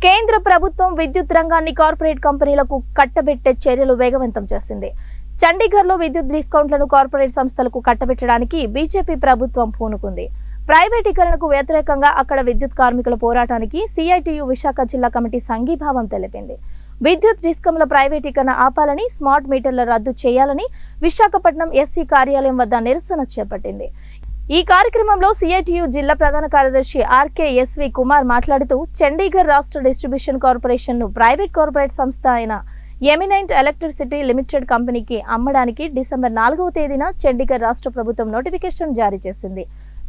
కేంద్ర ప్రభుత్వం విద్యుత్ రంగాన్ని కార్పొరేట్ కంపెనీలకు కట్టబెట్టే చర్యలు వేగవంతం చేసింది. చండీగఢ్లో విద్యుత్ డిస్కౌంట్లను కార్పొరేట్ సంస్థలకు కట్టబెట్టడానికి బీజేపీ ప్రభుత్వం పూనుకుంది. ప్రైవేటీకరణకు వ్యతిరేకంగా అక్కడ విద్యుత్ కార్మికుల పోరాటానికి సిఐటియు విశాఖ జిల్లా కమిటీ సంఘీభావం తెలిపింది. విద్యుత్ డిస్కంల ప్రైవేటీకరణ ఆపాలని, స్మార్ట్ మీటర్ల రద్దు చేయాలని విశాఖపట్నం ఎస్సీ కార్యాలయం వద్ద నిరసన చేపట్టింది. ఈ కార్యక్రమంలో సిఐటియు జిల్లా ప్రధాన కార్యదర్శి ఆర్కేఎస్వి కుమార్ మాట్లాడుతూ, చండీగఢ్ రాష్ట్ర డిస్ట్రిబ్యూషన్ కార్పొరేషన్ ను కార్పొరేట్ సంస్థ అయిన ఎమినెంట్ ఎలక్ట్రిసిటీ లిమిటెడ్ కంపెనీకి అమ్మడానికి డిసెంబర్ 4వ తేదీన చండీగఢ్ రాష్ట్ర ప్రభుత్వం నోటిఫికేషన్ జారీ చేసింది.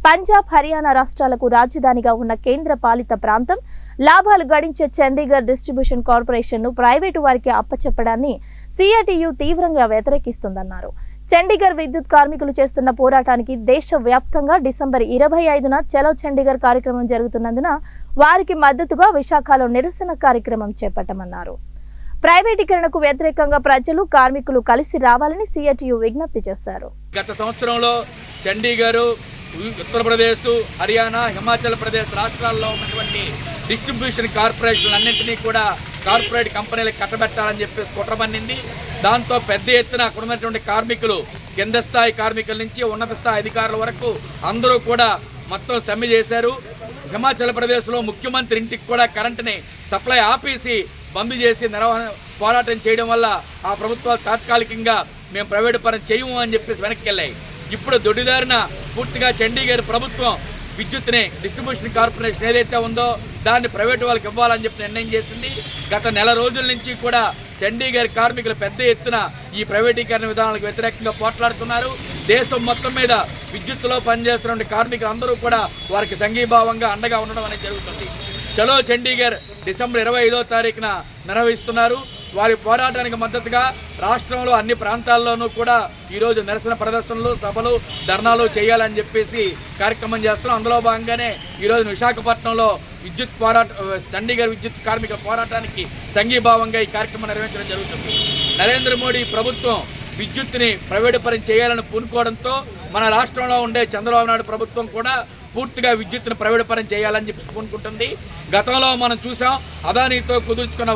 పంజాబ్, హర్యానా రాష్ట్రాలకు రాజధానిగా ఉన్న కేంద్ర పాలిత ప్రాంతం లాభాలు గడించే చండీగఢ్ డిస్ట్రిబ్యూషన్ కార్పొరేషన్ ను ప్రైవేటు వారికి అప్పచెప్పడాన్ని సిఐటియు తీవ్రంగా వ్యతిరేకిస్తుందన్నారు. చండీగఢ్ విద్యుత్ కార్మికులు చేస్తున్న పోరాటానికి దేశవ్యాప్తంగా డిసెంబర్ 25న చలో చండీగఢ్ కార్యక్రమం జరుగుతున్నందున వారికి మద్దతుగా విశాఖలో నిరసన కార్యక్రమం చేపట్టమన్నారు. ప్రైవేటీకరణకు వ్యతిరేకంగా ప్రజలు, కార్మికులు కలిసి రావాలని సిఐటియు విజ్ఞప్తి చేశారు. గత సంవత్సరంలో చండీగఢ్, ఉత్తరప్రదేశ్, హర్యానా, హిమాచల్ ప్రదేశ్ రాష్ట్రాల్లో ఉన్నటువంటి డిస్ట్రిబ్యూషన్ కార్పొరేషన్లు అన్నింటినీ కూడా కార్పొరేట్ కంపెనీలకు కట్టబెట్టాలని చెప్పేసి కుట్రబన్నింది. దాంతో పెద్ద ఎత్తున అక్కడ ఉన్నటువంటి కార్మికులు, కింద స్థాయి కార్మికుల నుంచి ఉన్నత స్థాయి అధికారుల వరకు అందరూ కూడా మొత్తం సమ్మె చేశారు. హిమాచల్ ప్రదేశ్లో ముఖ్యమంత్రి ఇంటికి కూడా కరెంటుని సప్లై ఆపేసి బంద్ చేసి పోరాటం చేయడం వల్ల ఆ ప్రభుత్వాలు తాత్కాలికంగా మేము ప్రైవేటు పరం చేయము అని చెప్పేసి వెనక్కి వెళ్ళాయి. ఇప్పుడు దొడ్డిదారిన పూర్తిగా చండీగఢ్ ప్రభుత్వం విద్యుత్ని డిస్ట్రిబ్యూషన్ కార్పొరేషన్ ఏదైతే ఉందో దాన్ని ప్రైవేటు వాళ్ళకి ఇవ్వాలని చెప్పి నిర్ణయం చేసింది. గత నెల రోజుల నుంచి కూడా చండీగఢ్ కార్మికులు పెద్ద ఎత్తున ఈ ప్రైవేటీకరణ విధానాలకు వ్యతిరేకంగా పోట్లాడుతున్నారు. దేశం మొత్తం మీద విద్యుత్తులో పనిచేస్తున్న కార్మికులు అందరూ కూడా వారికి సంఘీభావంగా అండగా ఉండడం అనేది జరుగుతుంది. చలో చండీగఢ్ డిసెంబర్ 25వ తారీఖున నిర్వహిస్తున్నారు. వారి పోరాటానికి మద్దతుగా రాష్ట్రంలో అన్ని ప్రాంతాల్లోనూ కూడా ఈరోజు నిరసన ప్రదర్శనలు, సభలు, ధర్నాలు చేయాలని చెప్పేసి కార్యక్రమం చేస్తున్నాం. అందులో భాగంగానే ఈరోజు విశాఖపట్నంలో చండీగఢ్ విద్యుత్ కార్మికుల పోరాటానికి సంఘీభావంగా ఈ కార్యక్రమం నిర్వహించడం జరుగుతుంది. నరేంద్ర మోడీ ప్రభుత్వం విద్యుత్తుని ప్రైవేటు పరం చేయాలని పూనుకోవడంతో మన రాష్ట్రంలో ఉండే చంద్రబాబు నాయుడు ప్రభుత్వం కూడా పూర్తిగా విద్యుత్తును ప్రైవేటు పరం చేయాలని చెప్పి పూనుకుంటుంది. గతంలో మనం చూసాం, అదానీతో కుదుర్చుకున్న